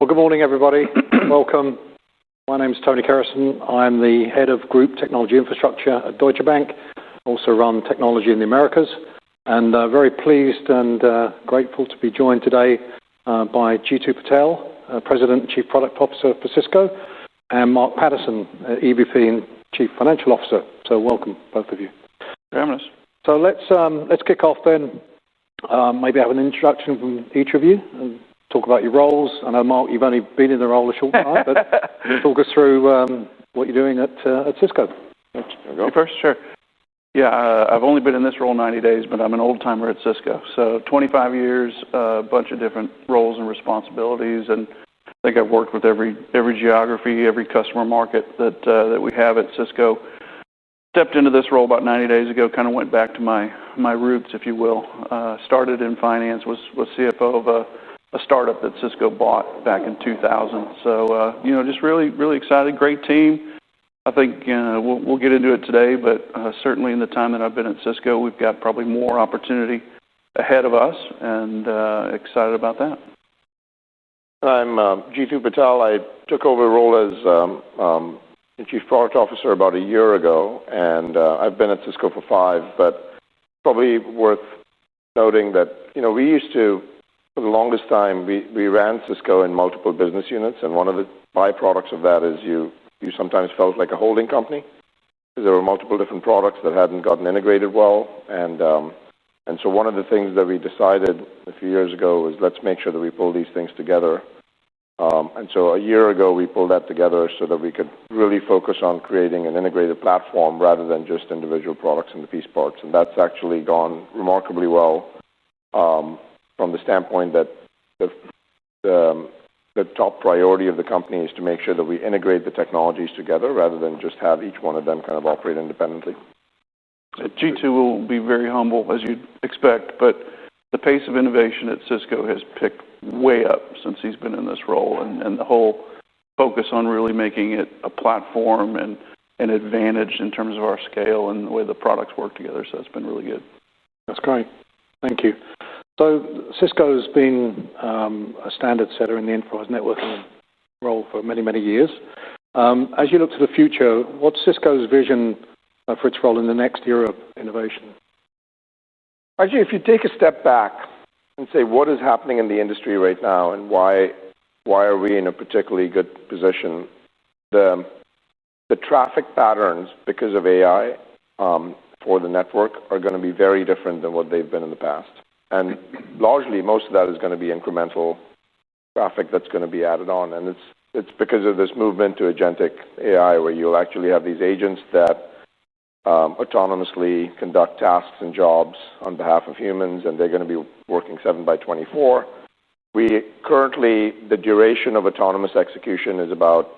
Well, good morning, everybody. Welcome. My name is Tony Kerrison. I'm the head of Group Technology Infrastructure at Deutsche Bank. Also run technology in the Americas. And very pleased and grateful to be joined today by Jeetu Patel, President and Chief Product Officer for Cisco, and Mark Patterson, EVP and Chief Financial Officer. So welcome, both of you. Fabulous. So let's kick off then. Maybe have an introduction from each of you and talk about your roles. I know, Mark, you've only been in the role a short time, but talk us through what you're doing at Cisco. Go first, sure. Yeah, I've only been in this role 90 days, but I'm an old timer at Cisco. So 25 years, a bunch of different roles and responsibilities, and I think I've worked with every geography, every customer market that we have at Cisco. Stepped into this role about 90 days ago, kind of went back to my roots, if you will. Started in finance, was CFO of a startup that Cisco bought back in 2000. So, just really excited. Great team. I think we'll get into it today, but certainly in the time that I've been at Cisco, we've got probably more opportunity ahead of us, and excited about that. I'm Jeetu Patel. I took over a role as Chief Product Officer about a year ago, and I've been at Cisco for 5, but probably worth noting that, we used to, for the longest time, we ran Cisco in multiple business units, and one of the byproducts of that is you sometimes felt like a holding company because there were multiple different products that hadn't gotten integrated well, and so one of the things that we decided a few years ago was let's make sure that we pull these things together. And so a year ago, we pulled that together so that we could really focus on creating an integrated platform rather than just individual products and the piece parts. And that's actually gone remarkably well from the standpoint that the top priority of the company is to make sure that we integrate the technologies together rather than just have each one of them kind of operate independently. G2 will be very humble, as you'd expect, but the pace of innovation at Cisco has picked way up since he's been in this role, and the whole focus on really making it a platform and an advantage in terms of our scale and the way the products work together. So it's been really good. That's great. Thank you. So Cisco's been a standard setter in the enterprise networking role for many, many years. As you look to the future, what's Cisco's vision for its role in the next era of innovation? Actually, if you take a step back and say what is happening in the industry right now and why are we in a particularly good position, the traffic patterns because of AI for the network are going to be very different than what they've been in the past. And largely, most of that is going to be incremental traffic that's going to be added on. And it's because of this movement to agentic AI where you'll actually have these agents that autonomously conduct tasks and jobs on behalf of humans, and they're going to be working 7/24. The duration of autonomous execution is about,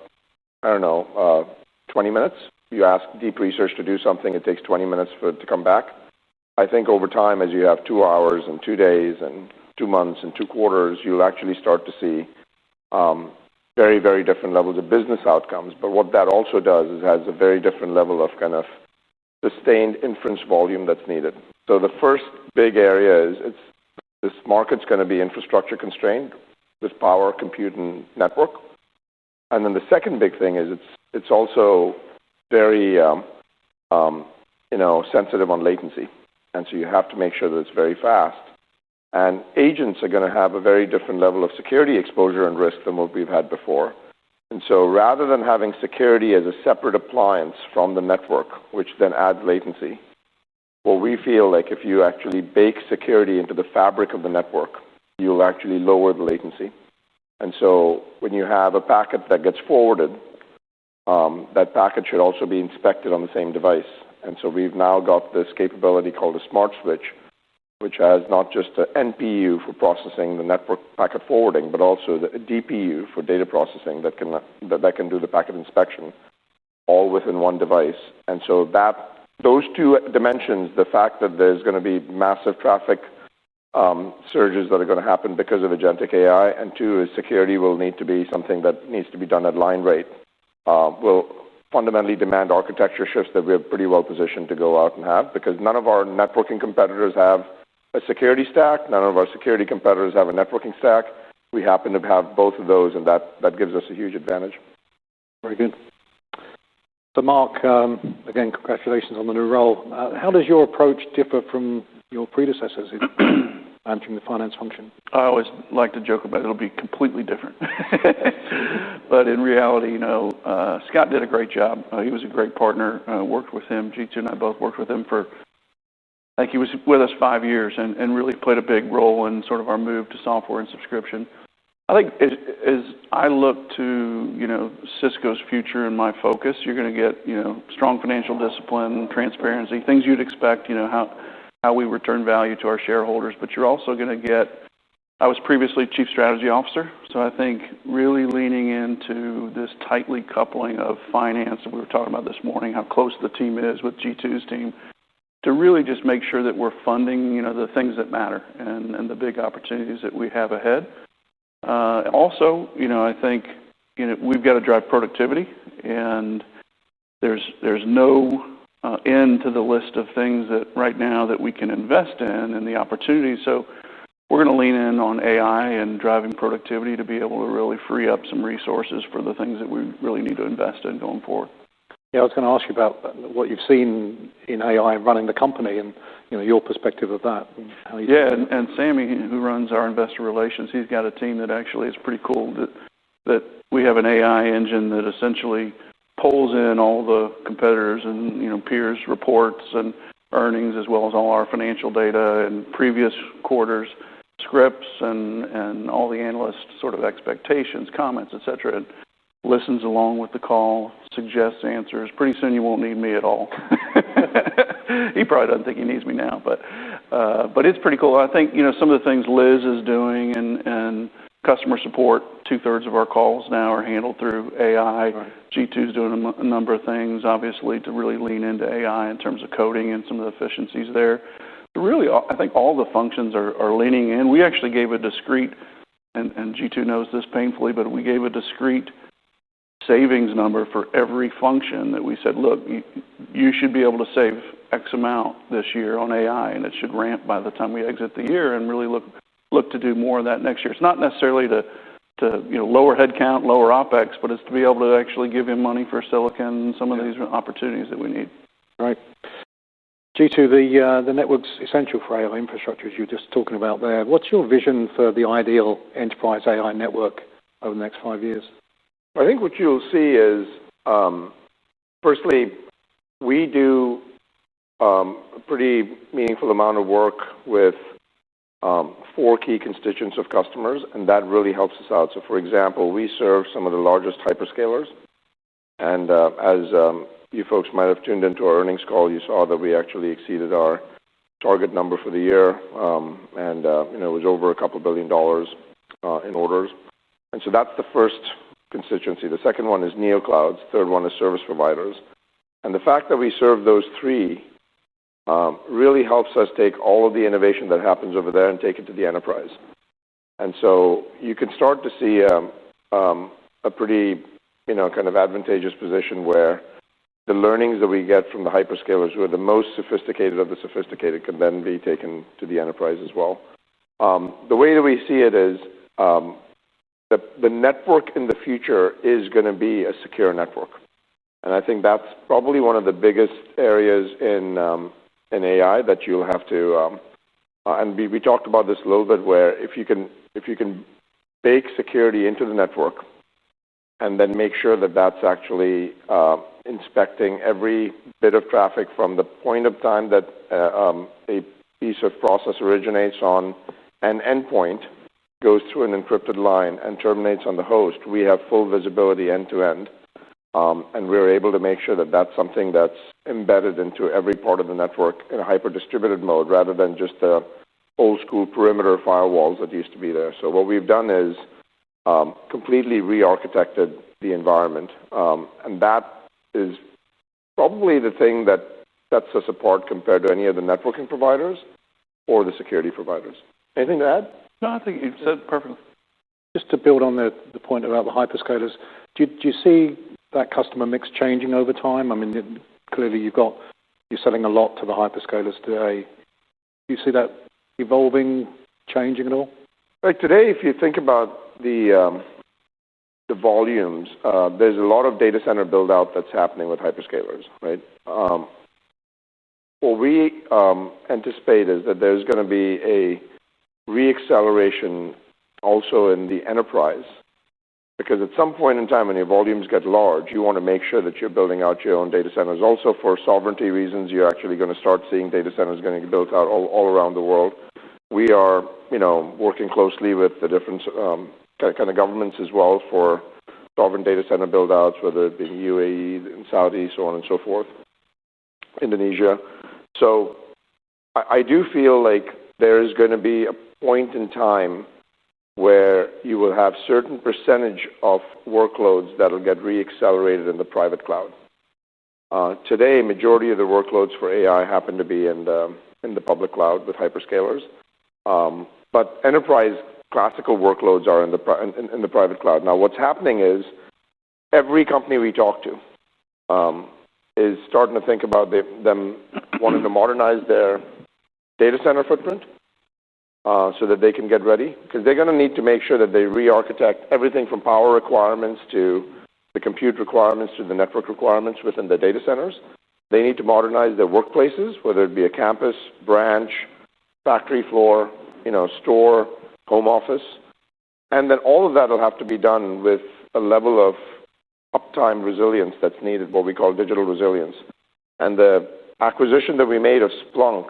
20 minutes. You ask deep research to do something, it takes 20 minutes for it to come back. I think over time, as you have 2 hours and 2 days and 2 months and 2 quarters, you'll actually start to see very, very different levels of business outcomes. But what that also does is has a very different level of kind of sustained inference volume that's needed. So the first big area is this market's going to be infrastructure constrained with power, compute, and network. And then the second big thing is it's also very sensitive on latency. And so you have to make sure that it's very fast. And agents are going to have a very different level of security exposure and risk than what we've had before. And so rather than having security as a separate appliance from the network, which then adds latency, well, we feel like if you actually bake security into the fabric of the network, you'll actually lower the latency. And so when you have a packet that gets forwarded, that packet should also be inspected on the same device. And so we've now got this capability called a smart switch, which has not just an NPU for processing the network packet forwarding, but also the DPU for data processing that can do the packet inspection all within one device. And so those two dimensions, the fact that there's going to be massive traffic surges that are going to happen because of agentic AI, and two is security will need to be something that needs to be done at line rate, will fundamentally demand architecture shifts that we're pretty well positioned to go out and have, because none of our networking competitors have a security stack. None of our security competitors have a networking stack. we happen to have both of those, and that gives us a huge advantage. Very good. So Mark, again, congratulations on the new role. How does your approach differ from your predecessors in managing the finance function? I always like to joke about it'll be completely different. But in reality, Scott did a great job. He was a great partner. Worked with him. G2 and I both worked with him for, I think he was with us 5 years and really played a big role in sort of our move to software and subscription. I think as I look to, Cisco's future and my focus, you're going to get, strong financial discipline, transparency, things you'd expect, how we return value to our shareholders. But you're also going to get, I was previously Chief Strategy Officer, so I think really leaning into this tightly coupling of finance that we were talking about this morning, how close the team is with G2's team, to really just make sure that we're funding, the things that matter and the big opportunities that we have ahead. Also, I think, we've got to drive productivity, and there's no end to the list of things that right now that we can invest in and the opportunities. So we're going to lean in on AI and driving productivity to be able to really free up some resources for the things that we really need to invest in going forward. Yeah, I was going to ask you about what you've seen in AI running the company and, your perspective of that. And how you and Sammy, who runs our investor relations, he's got a team that actually is pretty cool that we have an AI engine that essentially pulls in all the competitors and, peers reports and earnings, as well as all our financial data and previous quarters scripts and all the analyst sort of expectations, comments, et cetera, and listens along with the call, suggests answers. Pretty soon you won't need me at all. He probably doesn't think he needs me now, but it's pretty cool. I think, some of the things Liz is doing and customer support, 2/3 of our calls now are handled through AI. Right. G2's doing a number of things, obviously, to really lean into AI in terms of coding and some of the efficiencies there. But really, I think all the functions are leaning in. We actually gave a discrete, and G2 knows this painfully, but we gave a discrete savings number for every function that we said, look, you should be able to save X amount this year on AI, and it should ramp by the time we exit the year and really look to do more of that next year. It's not necessarily to lower headcount, lower OpEx, but it's to be able to actually give him money for silicon and some of these opportunities that we need. Right. G2, the network's essential for AI infrastructure, as you were just talking about there. What's your vision for the ideal enterprise AI network over the next 5 years? I think what you'll see is, firstly, we do a pretty meaningful amount of work with 4 key constituents of customers, and that really helps us out. So, for example, we serve some of the largest hyperscalers, and as you folks might have tuned into our earnings call, you saw that we actually exceeded our target number for the year, and it was over a couple $2 billion in orders. And so that's the first constituency. The second one is neoclouds. Third one is service providers. And the fact that we serve those 3 really helps us take all of the innovation that happens over there and take it to the enterprise. And so you can start to see a pretty, kind of advantageous position where the learnings that we get from the hyperscalers, who are the most sophisticated of the sophisticated, can then be taken to the enterprise as well. The way that we see it is the network in the future is going to be a secure network. And I think that's probably one of the biggest areas in AI that you'll have to, and we talked about this a little bit, where if you can bake security into the network and then make sure that that's actually inspecting every bit of traffic from the point of time that a piece of process originates on an endpoint, goes through an encrypted line, and terminates on the host, we have full visibility end to end. And we're able to make sure that that's something that's embedded into every part of the network in a hyper-distributed mode, rather than just the old-school perimeter firewalls that used to be there. So what we've done is completely re-architected the environment, and that is probably the thing that sets us apart compared to any of the networking providers or the security providers. Anything to add? No, I think you said it perfectly. Just to build on the point about the hyperscalers, do you see that customer mix changing over time? I mean, clearly you're selling a lot to the hyperscalers today. Do you see that evolving, changing at all? Like today, if you think about the volumes, there's a lot of data center build out that's happening with hyperscalers, right? What we anticipate is that there's going to be a reacceleration also in the enterprise, because at some point in time when your volumes get large, you want to make sure that you're building out your own data centers. Also, for sovereignty reasons, you're actually going to start seeing data centers getting built out all around the world. We are, working closely with the different kind of governments as well for sovereign data center build outs, whether it be UAE and Saudi, so on and so forth, Indonesia. So I do feel like there is going to be a point in time where you will have certain percentage of workloads that will get reaccelerated in the private cloud. Today, majority of the workloads for AI happen to be in the public cloud with hyperscalers. But enterprise classical workloads are in the private cloud. Now, what's happening is every company we talk to is starting to think about them wanting to modernize their data center footprint so that they can get ready, because they're going to need to make sure that they re-architect everything from power requirements to the compute requirements to the network requirements within the data centers. They need to modernize their workplaces, whether it be a campus, branch, factory floor, store, home office. And then all of that will have to be done with a level of uptime resilience that's needed, what we call digital resilience. And the acquisition that we made of Splunk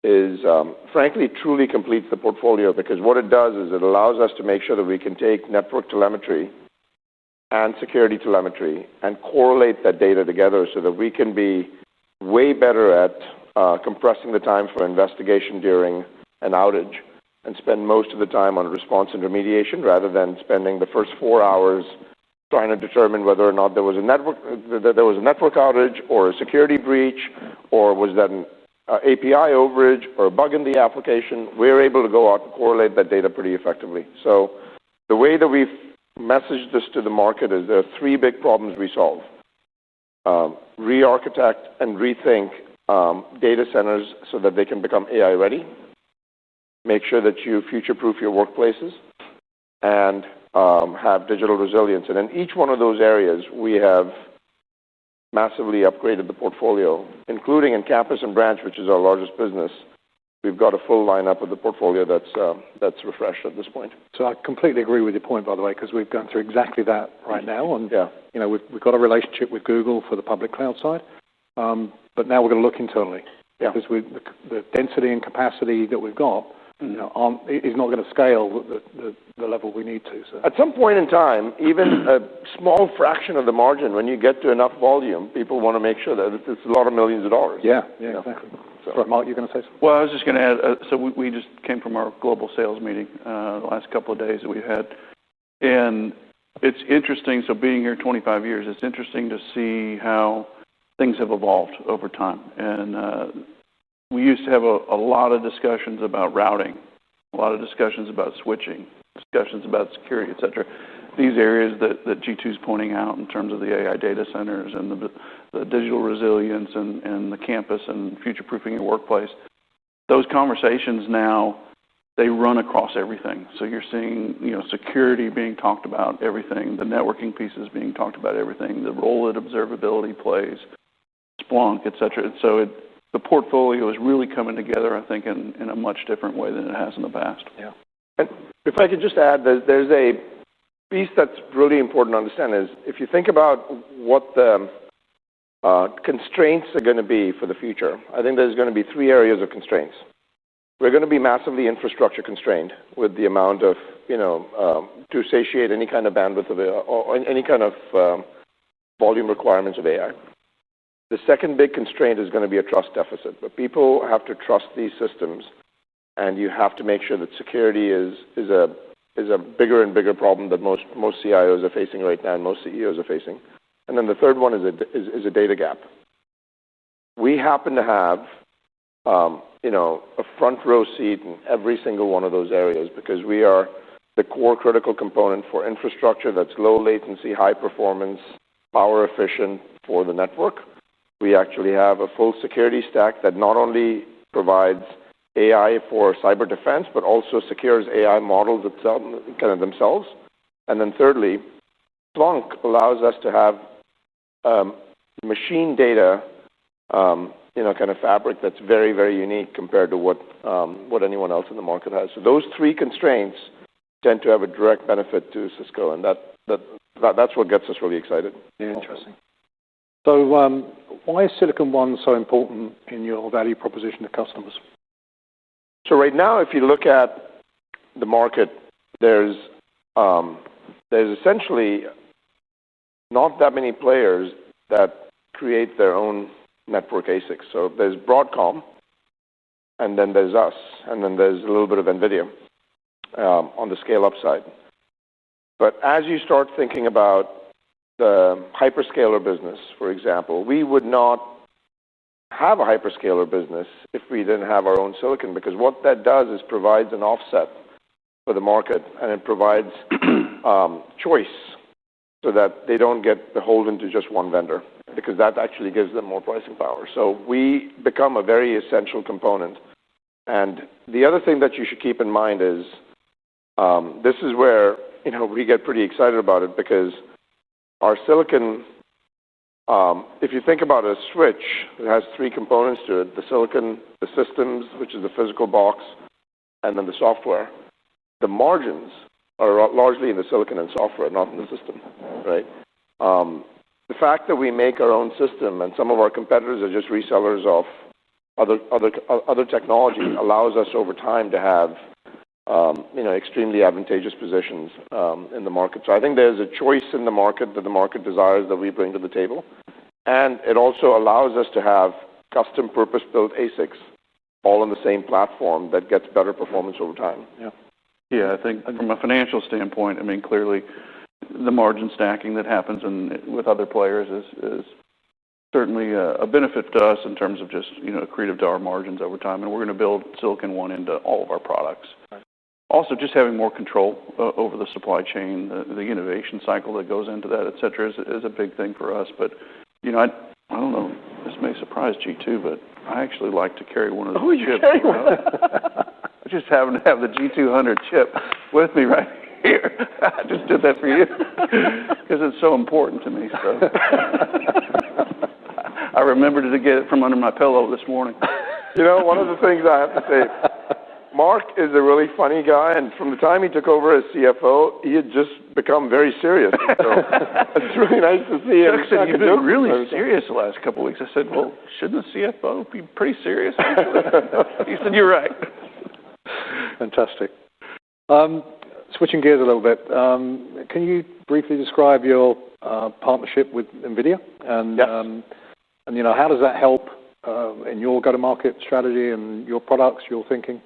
is, frankly, truly completes the portfolio, because what it does is it allows us to make sure that we can take network telemetry and security telemetry and correlate that data together so that we can be way better at compressing the time for investigation during an outage and spend most of the time on response and remediation rather than spending the first 4 hours trying to determine whether or not there was a network outage or a security breach, or was that an API overage or a bug in the application. We're able to go out and correlate that data pretty effectively. So the way that we've messaged this to the market is there are 3 big problems we solve. Re-architect and rethink data centers so that they can become AI ready. Make sure that you future-proof your workplaces and have digital resilience. And in each one of those areas, we have massively upgraded the portfolio, including in campus and branch, which is our largest business. We've got a full lineup of the portfolio that's refreshed at this point. So I completely agree with your point, by the way, because we've gone through exactly that right now. And, yeah. We've got a relationship with Google for the public cloud side. But now we're going to look internally. Yeah. Because the density and capacity that we've got, is not going to scale the level we need to. So. At some point in time, even a small fraction of the margin, when you get to enough volume, people want to make sure that it's a lot of millions of dollars. Yeah, exactly. So, right, Mark, you're going to say something? Well, I was just going to add, so we just came from our global sales meeting the last couple of days that we've had. And it's interesting, so being here 25 years, it's interesting to see how things have evolved over time. And we used to have a lot of discussions about routing, a lot of discussions about switching, discussions about security, et cetera. These areas that G2 is pointing out in terms of the AI data centers and the digital resilience and the campus and future-proofing your workplace, those conversations now, they run across everything. So you're seeing, security being talked about, everything, the networking pieces being talked about, everything, the role that observability plays, Splunk, et cetera. And so the portfolio is really coming together, I think, in a much different way than it has in the past. Yeah. And if I could just add, there's a piece that's really important to understand is if you think about what the constraints are going to be for the future, I think there's going to be 3 areas of constraints. We're going to be massively infrastructure constrained with the amount of, to satiate any kind of bandwidth or any kind of volume requirements of AI. The second big constraint is going to be a trust deficit, but people have to trust these systems, and you have to make sure that security is a bigger and bigger problem that most CIOs are facing right now and most CEOs are facing. And then the third one is a data gap. We happen to have, a front row seat in every single one of those areas because we are the core critical component for infrastructure that's low latency, high performance, power efficient for the network. We actually have a full security stack that not only provides AI for cyber defense, but also secures AI models itself, kind of themselves. And then thirdly, Splunk allows us to have machine data, kind of fabric that's very, very unique compared to what anyone else in the market has. So those three constraints tend to have a direct benefit to Cisco, and that's what gets us really excited. Yeah, interesting. So why is Silicon One so important in your value proposition to customers? So right now, if you look at the market, there's essentially not that many players that create their own network ASICs. So there's Broadcom, and then there's us, and then there's a little bit of NVIDIA on the scale-up side. But as you start thinking about the hyperscaler business, for example, we would not have a hyperscaler business if we didn't have our own silicon, because what that does is provides an offset for the market, and it provides choice so that they don't get beholden to just one vendor, because that actually gives them more pricing power. So we become a very essential component. And the other thing that you should keep in mind is this is where we get pretty excited about it, because our silicon, if you think about a switch, it has three components to it: the silicon, the systems, which is the physical box, and then the software. The margins are largely in the silicon and software, not in the system, right? The fact that we make our own system and some of our competitors are just resellers of other technology allows us over time to have extremely advantageous positions in the market. So I think there's a choice in the market that the market desires that we bring to the table, and it also allows us to have custom purpose-built ASICs all on the same platform that gets better performance over time. Yeah, I think from a financial standpoint, I mean, clearly the margin stacking that happens with other players is certainly a benefit to us in terms of just, accretive to our margins over time. And we're going to build Silicon One into all of our products. Right. Also, just having more control over the supply chain, the innovation cycle that goes into that, et cetera, is a big thing for us. But, I don't know, this may surprise G2, but I actually like to carry one of those chips. You carry one? I just happen to have the G200 chip with me right here. I just did that for you because it's so important to me. So I remembered to get it from under my pillow this morning. One of the things I have to say, Mark is a really funny guy, and from the time he took over as CFO, he had just become very serious. So it's really nice to see him. Chuck said, "You've been really serious the last couple of weeks." I said, "Well, shouldn't the CFO be pretty serious?" He said, "You're right." Fantastic. Switching gears a little bit, can you briefly describe your partnership with NVIDIA? And, yes. How does that help in your go-to-market strategy and your products, your thinking?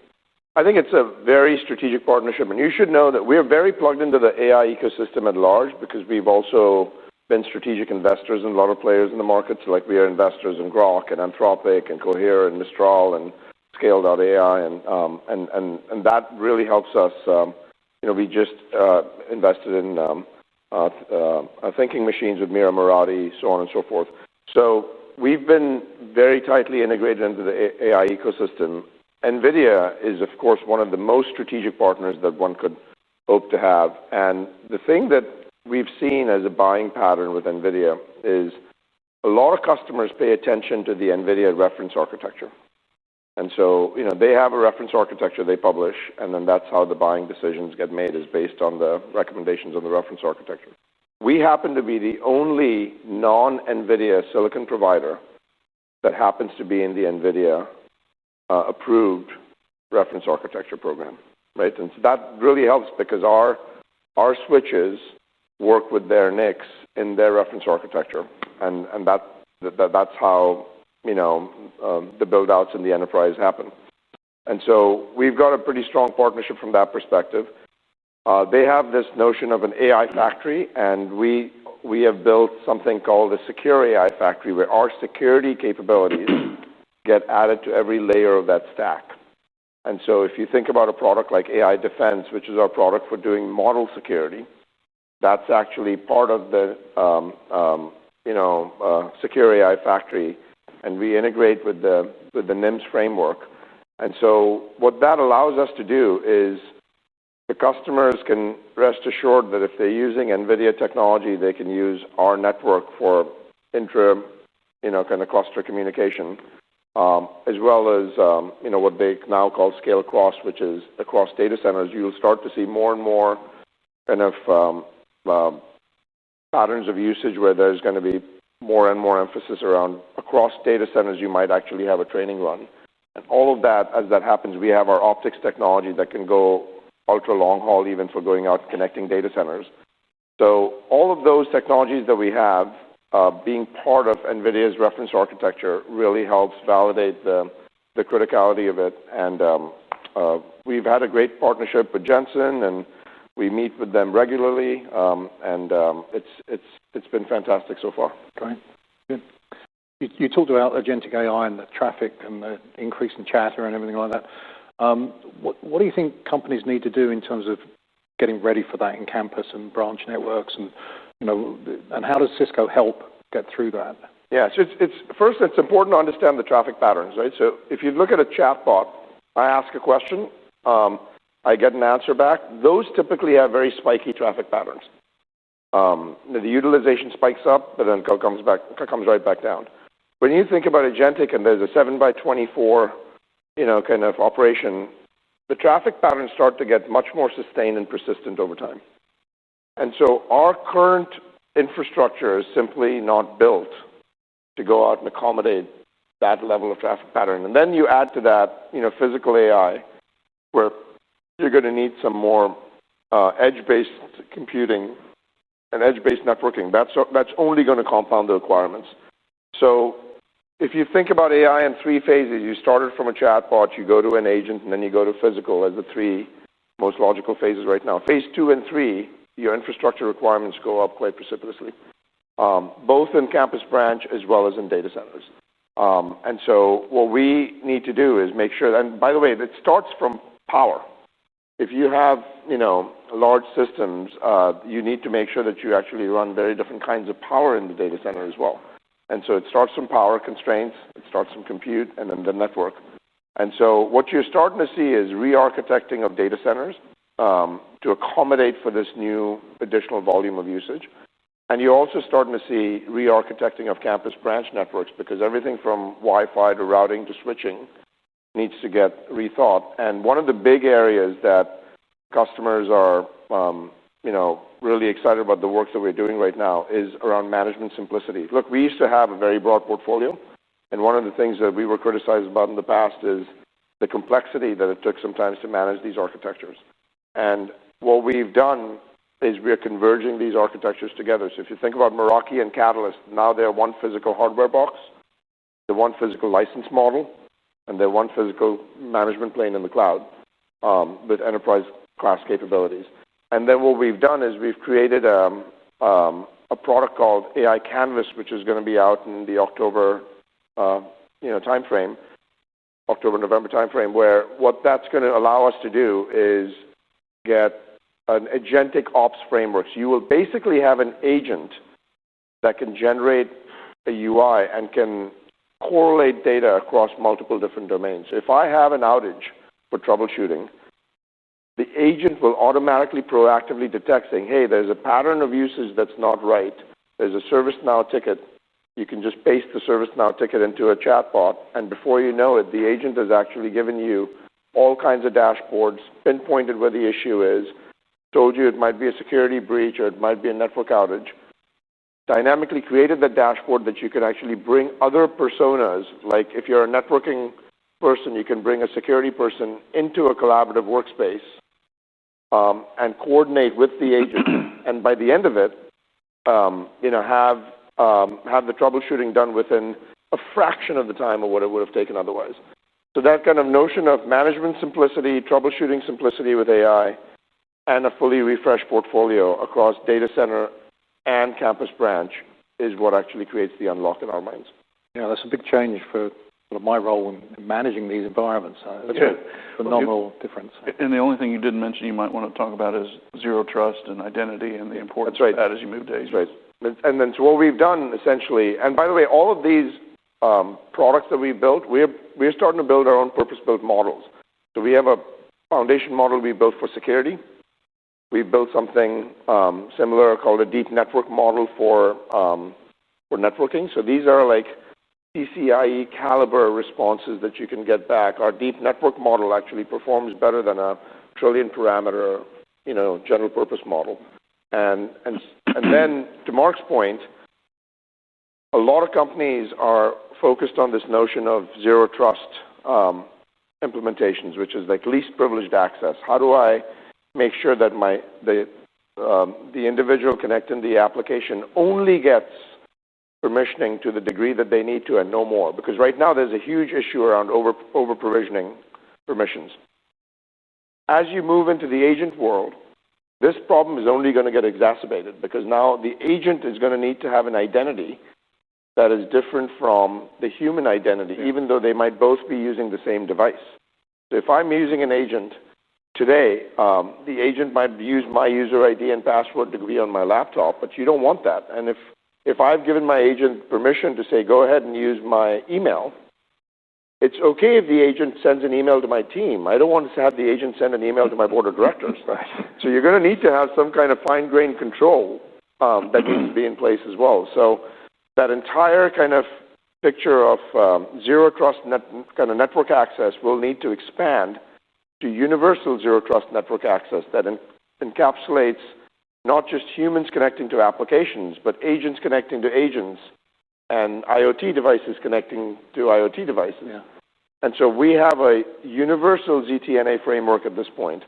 I think it's a very strategic partnership, and you should know that we're very plugged into the AI ecosystem at large, because we've also been strategic investors in a lot of players in the market. So like we are investors in Grok and Anthropic and Cohere and Mistral and Scale.ai, and that really helps us. We just invested in thinking machines with Mira Murati, so on and so forth. So we've been very tightly integrated into the AI ecosystem. NVIDIA is, of course, one of the most strategic partners that one could hope to have. And the thing that we've seen as a buying pattern with NVIDIA is a lot of customers pay attention to the NVIDIA reference architecture. And so, they have a reference architecture they publish, and then that's how the buying decisions get made, is based on the recommendations on the reference architecture. We happen to be the only non-NVIDIA silicon provider that happens to be in the NVIDIA approved reference architecture program, right? And so that really helps, because our switches work with their NICs in their reference architecture, and that's how the build-outs in the enterprise happen. And so we've got a pretty strong partnership from that perspective. They have this notion of an AI factory, and we have built something called a secure AI factory, where our security capabilities get added to every layer of that stack. And so if you think about a product like AI Defense, which is our product for doing model security, that's actually part of the secure AI factory, and we integrate with the NIMS framework. And so what that allows us to do is the customers can rest assured that if they're using NVIDIA technology, they can use our network for intra, kind of cluster communication, as well as, what they now call scale across, which is across data centers. You'll start to see more and more kind of patterns of usage where there's going to be more and more emphasis around across data centers. You might actually have a training run. And all of that, as that happens, we have our optics technology that can go ultra long haul even for going out and connecting data centers. So all of those technologies that we have, being part of NVIDIA's reference architecture really helps validate the criticality of it. And we've had a great partnership with Jensen, and we meet with them regularly, and it's been fantastic so far. Great. Good. You talked about agentic AI and the traffic and the increase in chatter and everything like that. What do you think companies need to do in terms of getting ready for that in campus and branch networks, and and how does Cisco help get through that? Yeah, so it's important to understand the traffic patterns, right? So if you look at a chatbot, I ask a question, I get an answer back. Those typically have very spiky traffic patterns. The utilization spikes up, but then comes right back down. When you think about agentic and there's a 7x24, kind of operation, the traffic patterns start to get much more sustained and persistent over time. And so our current infrastructure is simply not built to go out and accommodate that level of traffic pattern. And then you add to that, physical AI, where you're going to need some more edge-based computing and edge-based networking. That's only going to compound the requirements. So if you think about AI in three phases, you started from a chatbot, you go to an agent, and then you go to physical as the three most logical phases right now. Phase 2 and 3, your infrastructure requirements go up quite precipitously, both in campus branch as well as in data centers. And so what we need to do is make sure, and by the way, it starts from power. If you have, large systems, you need to make sure that you actually run very different kinds of power in the data center as well. And so it starts from power constraints, it starts from compute, and then the network. And so what you're starting to see is re-architecting of data centers to accommodate for this new additional volume of usage. And you're also starting to see re-architecting of campus branch networks, because everything from Wi-Fi to routing to switching needs to get rethought. And one of the big areas that customers are, really excited about the work that we're doing right now is around management simplicity. Look, we used to have a very broad portfolio, and one of the things that we were criticized about in the past is the complexity that it took sometimes to manage these architectures. And what we've done is we're converging these architectures together. So if you think about Meraki and Catalyst, now they're one physical hardware box, they're one physical license model, and they're one physical management plane in the cloud with enterprise class capabilities. And then what we've done is we've created a product called AI Canvas, which is going to be out in the October, timeframe, October-November timeframe, where what that's going to allow us to do is get an agentic ops framework. So you will basically have an agent that can generate a UI and can correlate data across multiple different domains. So if I have an outage for troubleshooting, the agent will automatically proactively detect saying, hey, there's a pattern of usage that's not right. There's a ServiceNow ticket. You can just paste the ServiceNow ticket into a chatbot, and before you know it, the agent has actually given you all kinds of dashboards, pinpointed where the issue is, told you it might be a security breach or it might be a network outage, dynamically created the dashboard that you can actually bring other personas, like if you're a networking person, you can bring a security person into a collaborative workspace and coordinate with the agent, and by the end of it, have the troubleshooting done within a fraction of the time of what it would have taken otherwise. So that kind of notion of management simplicity, troubleshooting simplicity with AI, and a fully refreshed portfolio across data center and campus branch is what actually creates the unlock in our minds. Yeah, that's a big change for my role in managing these environments. That's a phenomenal difference. And the only thing you didn't mention you might want to talk about is zero trust and identity and the importance of that as you move to Asia. That's right. And then so what we've done essentially, and by the way, all of these products that we built, we're starting to build our own purpose-built models. So we have a foundation model we built for security. We built something similar called a deep network model for networking. So these are like PCIe caliber responses that you can get back. Our deep network model actually performs better than a trillion parameter, general purpose model. And then to Mark's point, a lot of companies are focused on this notion of zero trust implementations, which is like least privileged access. How do I make sure that the individual connecting the application only gets permissioning to the degree that they need to and no more? Because right now there's a huge issue around over provisioning permissions. As you move into the agent world, this problem is only going to get exacerbated because now the agent is going to need to have an identity that is different from the human identity, even though they might both be using the same device. So if I'm using an agent today, the agent might use my user ID and password to be on my laptop, but you don't want that. And if I've given my agent permission to say, go ahead and use my email, it's okay if the agent sends an email to my team. I don't want to have the agent send an email to my board of directors. Right? So you're going to need to have some kind of fine-grained control that needs to be in place as well. So that entire kind of picture of zero trust kind of network access will need to expand to universal zero trust network access that encapsulates not just humans connecting to applications, but agents connecting to agents and IoT devices connecting to IoT devices. Yeah. And so we have a universal ZTNA framework at this point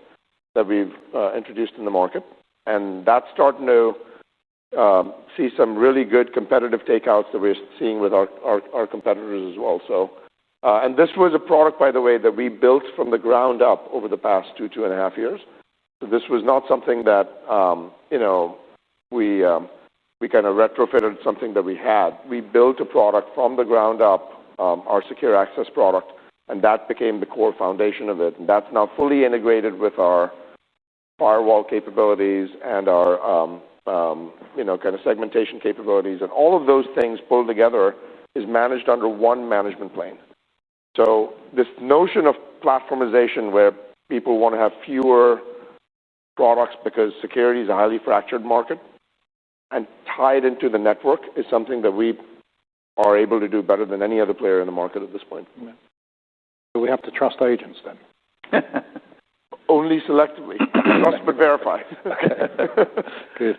that we've introduced in the market. And that's starting to see some really good competitive takeouts that we're seeing with our competitors as well. So, and this was a product, by the way, that we built from the ground up over the past 2.5 years. So this was not something that, we kind of retrofitted something that we had. We built a product from the ground up, our secure access product, and that became the core foundation of it. And that's now fully integrated with our firewall capabilities and our, kind of segmentation capabilities. And all of those things pulled together is managed under one management plane. So this notion of platformization where people want to have fewer products because security is a highly fractured market and tied into the network is something that we are able to do better than any other player in the market at this point. Yeah. So we have to trust agents then? Only selectively. Trust but verify. Okay. Good.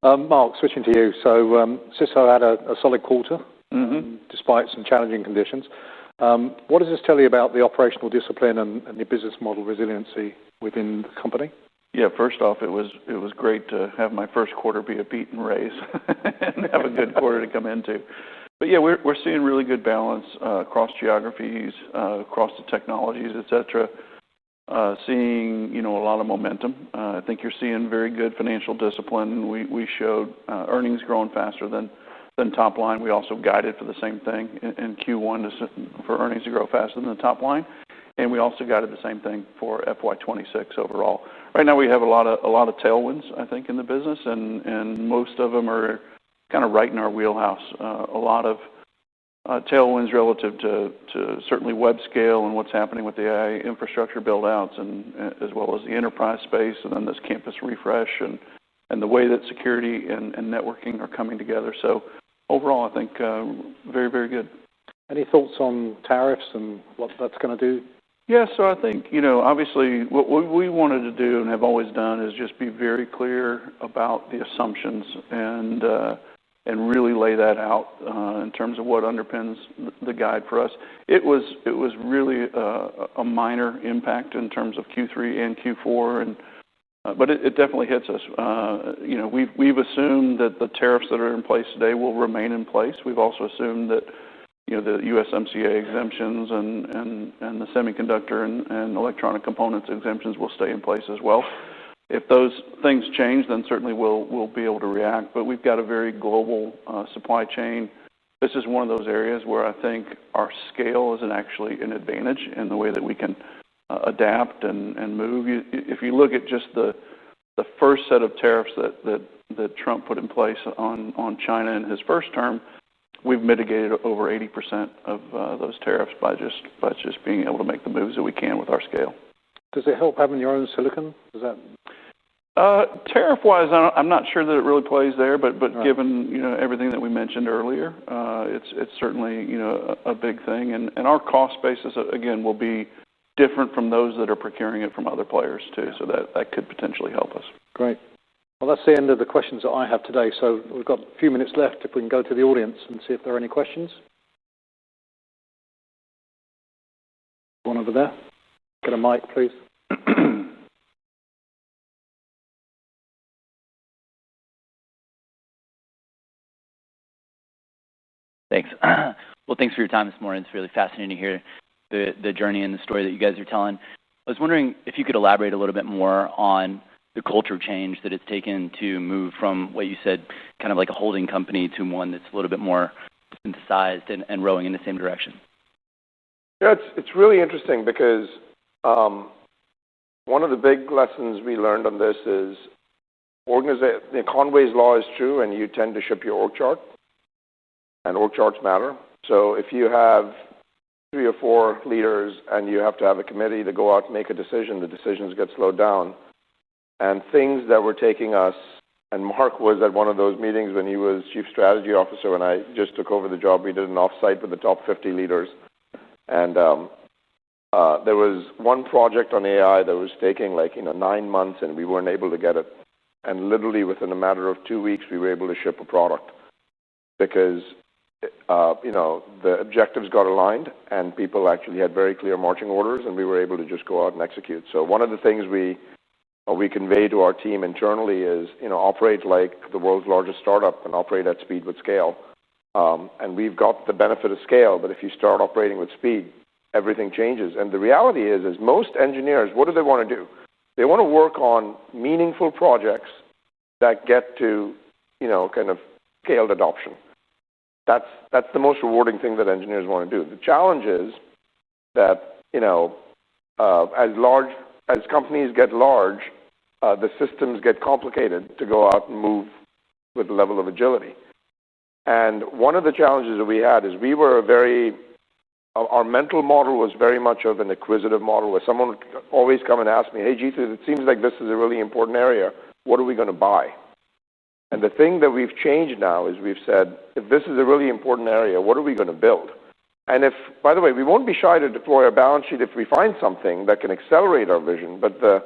Mark, switching to you. So Cisco had a solid quarter despite some challenging conditions. What does this tell you about the operational discipline and the business model resiliency within the company? Yeah, first off, it was great to have my first quarter be a beat and raise and have a good quarter to come into. But yeah, we're seeing really good balance across geographies, across the technologies, et cetera. Seeing a lot of momentum. I think you're seeing very good financial discipline. We showed earnings growing faster than top line. We also guided for the same thing in Q1 for earnings to grow faster than the top line. And we also guided the same thing for FY26 overall. Right now we have a lot of tailwinds, I think, in the business, and most of them are kind of right in our wheelhouse. A lot of tailwinds relative to certainly web scale and what's happening with the AI infrastructure build-outs, and as well as the enterprise space, and then this campus refresh, and the way that security and networking are coming together. So overall, I think very, very good. Any thoughts on tariffs and what that's going to do? Yeah, so I think, obviously what we wanted to do and have always done is just be very clear about the assumptions and really lay that out in terms of what underpins the guide for us. It was really a minor impact in terms of Q3 and Q4, but it definitely hits us. We've assumed that the tariffs that are in place today will remain in place. We've also assumed that the USMCA exemptions and the semiconductor and electronic components exemptions will stay in place as well. If those things change, then certainly we'll be able to react. But we've got a very global supply chain. This is one of those areas where I think our scale is actually an advantage in the way that we can adapt and move. If you look at just the first set of tariffs that Trump put in place on China in his first term, we've mitigated over 80% of those tariffs by just being able to make the moves that we can with our scale. Does it help having your own silicon? Does that? Tariff-wise, I'm not sure that it really plays there, but Right. Given everything that we mentioned earlier, it's certainly a big thing, and our cost basis again will be different from those that are procuring it from other players too. So that could potentially help us. Great. Well, that's the end of the questions that I have today. So we've got a few minutes left. If we can go to the audience and see if there are any questions. One over there. Get a mic, please. Thanks. Well, thanks for your time this morning. It's really fascinating to hear the journey and the story that you guys are telling. I was wondering if you could elaborate a little bit more on the culture change that it's taken to move from what you said, kind of like a holding company, to one that's a little bit more synthesized and rowing in the same direction. Yeah, it's really interesting because one of the big lessons we learned on this is Conway's law is true, and you tend to ship your org chart, and org charts matter. So if you have 3 or 4 leaders and you have to have a committee to go out and make a decision, the decisions get slowed down. And things that were taking us, and Mark was at one of those meetings when he was Chief Strategy Officer when I just took over the job. We did an offsite with the top 50 leaders. And there was one project on AI that was taking 9 months, and we weren't able to get it. And literally within a matter of 2 weeks, we were able to ship a product because the objectives got aligned and people actually had very clear marching orders, and we were able to just go out and execute. So one of the things we convey to our team internally is, operate like the world's largest startup and operate at speed with scale. And we've got the benefit of scale, but if you start operating with speed, everything changes. And the reality is most engineers, what do they want to do? They want to work on meaningful projects that get to, kind of scaled adoption. That's the most rewarding thing that engineers want to do. The challenge is that, as companies get large, the systems get complicated to go out and move with a level of agility. And one of the challenges that we had is our mental model was very much of an acquisitive model where someone would always come and ask me, hey, Jeetu, it seems like this is a really important area. What are we going to buy? And the thing that we've changed now is we've said, if this is a really important area, what are we going to build? And by the way, we won't be shy to deploy our balance sheet if we find something that can accelerate our vision, but the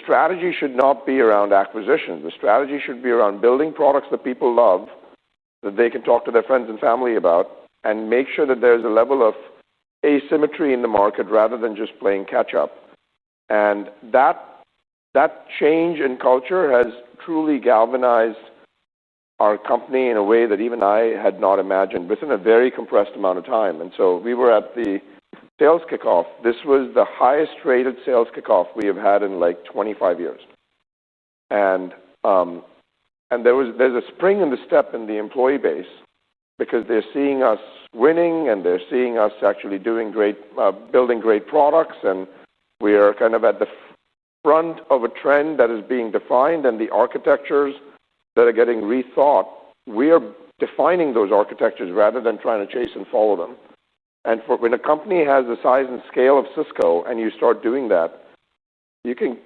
strategy should not be around acquisitions. The strategy should be around building products that people love, that they can talk to their friends and family about, and make sure that there's a level of asymmetry in the market rather than just playing catch up. And that change in culture has truly galvanized our company in a way that even I had not imagined within a very compressed amount of time. And so we were at the sales kickoff. This was the highest rated sales kickoff we have had in 25 years. And there's a spring in the step in the employee base because they're seeing us winning and they're seeing us actually doing building great products, and we are kind of at the front of a trend that is being defined, and the architectures that are getting rethought, we are defining those architectures rather than trying to chase and follow them. And when a company has the size and scale of Cisco and you start doing that, you can,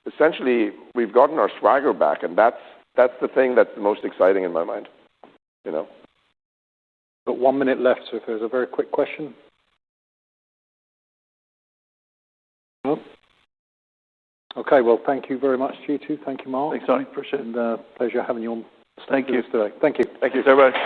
essentially we've gotten our swagger back, and that's the thing that's the most exciting in my mind, Got 1 minute left, so if there's a very quick question. No? Okay, well, thank you very much, Jeetu. Thank you, Mark. Thanks, Tony. Appreciate it. And pleasure having you on. Thank you today. Thank you. Thank you, everybody.